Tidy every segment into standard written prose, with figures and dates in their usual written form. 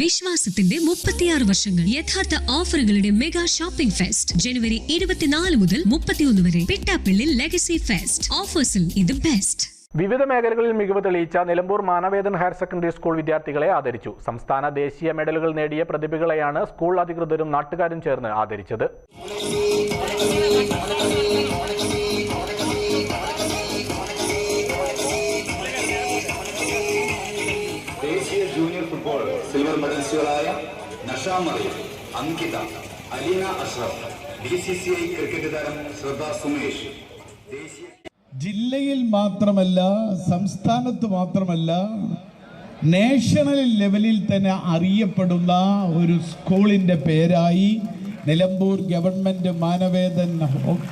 വിശ്വാസത്തിന്റെ 36 വർഷങ്ങൾ യഥാർത്ഥ ഓഫറുകളുടെ മെഗാ ഷോപ്പിംഗ് ഫെസ്റ്റ് ജനുവരി 24 മുതൽ 31 വരെ പിട്ടാപ്പിള്ളി ലെഗസി ഫെസ്റ്റ് ഓഫേഴ്സിൽ ഇത് ബെസ്റ്റ്. വിവിധ മേഖലകളിൽ മികവ് തെളിയിച്ച Nilambur Manavedan higher secondary school വിദ്യാർത്ഥികളെ ആദരിച്ചു. സംസ്ഥാന ദേശീയ മെഡലുകൾ നേടിയ പ്രതിഭകളെയാണ് സ്കൂൾ അധികൃതരും നാട്ടുകാരും ചേർന്ന് ആദരിച്ചത്. ദേശീയ ജൂനിയർ ഫുട്ബോൾ സിൽവർ മെഡലിസ്റ്റുകളായ നഷാ മറിയം, അങ്കിത, അലീന അഷ്റഫ്, BCCI ക്രിക്കറ്റ് താരം ശ്രദ്ധ സുമേഷ്. ജില്ലയിൽ മാത്രമല്ല, സംസ്ഥാനത്ത് മാത്രമല്ല, നാഷണൽ ലെവലിൽ തന്നെ അറിയപ്പെടുന്ന ഒരു സ്കൂളിൻ്റെ പേരായി Nilambur government Manavedan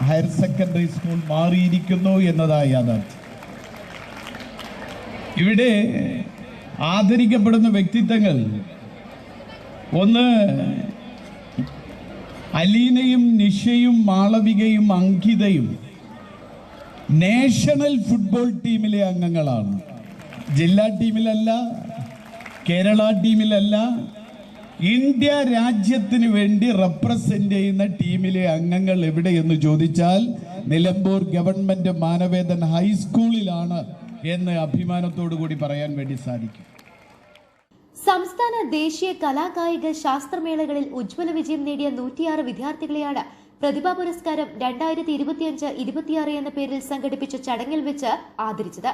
higher secondary school മാറിയിരിക്കുന്നു എന്നതായി യാഥാർത്ഥ്യം. ഇവിടെ ആദരിക്കപ്പെടുന്ന വ്യക്തിത്വങ്ങൾ ഒന്ന് അലീനയും നിഷയും മാളവികയും അങ്കിതയും നാഷണൽ ഫുട്ബോൾ ടീമിലെ അംഗങ്ങളാണ്. ജില്ലാ ടീമിലല്ല, കേരള ടീമിലല്ല, ഇന്ത്യ രാജ്യത്തിന് വേണ്ടി റെപ്രസെന്റ് ചെയ്യുന്ന ടീമിലെ അംഗങ്ങൾ എവിടെയെന്ന് ചോദിച്ചാൽ നിലമ്പൂർ ഗവൺമെന്റ് മാനവേദൻ ഹൈസ്കൂളിലാണ് എന്ന് അഭിമാനത്തോടു കൂടി പറയാൻ വേണ്ടി സാധിക്കും. സംസ്ഥാന ദേശീയ കലാകായിക ശാസ്ത്രമേളകളിൽ ഉജ്ജ്വല വിജയം നേടിയ 106 വിദ്യാർത്ഥികളെയാണ് പ്രതിഭാ പുരസ്കാരം 2025-26 എന്ന പേരിൽ സംഘടിപ്പിച്ച ചടങ്ങിൽ വെച്ച് ആദരിച്ചത്.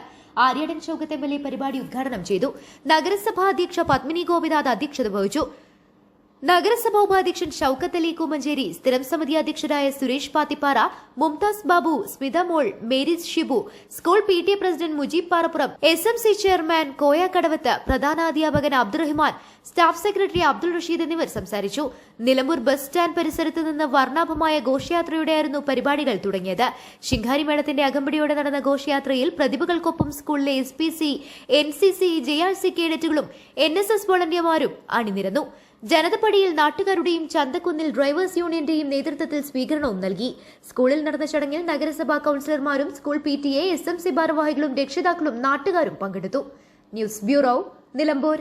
ആര്യടൻ ഷൗക്കത്ത് MLA പരിപാടി ഉദ്ഘാടനം ചെയ്തു. നഗരസഭാ അധ്യക്ഷ പത്മിനി ഗോപിനാഥ് അധ്യക്ഷത വഹിച്ചു. നഗരസഭാ ഉപാധ്യക്ഷൻ ഷൗക്കത്ത് അലി കൂമഞ്ചേരി, സ്ഥിരം സമിതി അധ്യക്ഷരായ Suresh Pathippara, Mumtaz Babu, Smitha Mol, Marys Shibu, school PTA president Mujeeb Parappuram, SMC chairman Koya Kadavath, പ്രധാനാധ്യാപകൻ അബ്ദുറഹ്മാൻ, സ്റ്റാഫ് സെക്രട്ടറി അബ്ദുൾ റഷീദ് എന്നിവർ സംസാരിച്ചു. നിലമ്പൂർ ബസ് സ്റ്റാൻഡ് പരിസരത്ത് നിന്ന് വർണ്ണാഭമായ ഘോഷയാത്രയോടെയായിരുന്നു പരിപാടികൾ തുടങ്ങിയത്. ശിങ്കാരി മേളത്തിന്റെ അകമ്പടിയോടെ നടന്ന ഘോഷയാത്രയിൽ പ്രതിഭകൾക്കൊപ്പം സ്കൂളിലെ SPC, NCC, JRC കേഡറ്റുകളും NSS വോളണ്ടിയർമാരും അണിനിരന്നു. ജനതപ്പടിയിൽ നാട്ടുകാരുടെയും ചന്തക്കുന്നിൽ ഡ്രൈവേഴ്സ് യൂണിയന്റെയും നേതൃത്വത്തിൽ സ്വീകരണവും നൽകി. സ്കൂളിൽ നടന്ന ചടങ്ങിൽ നഗരസഭാ കൌൺസിലർമാരും സ്കൂൾ PTA, SMC ഭാരവാഹികളും രക്ഷിതാക്കളും നാട്ടുകാരും പങ്കെടുത്തു. News bureau, Nilambur.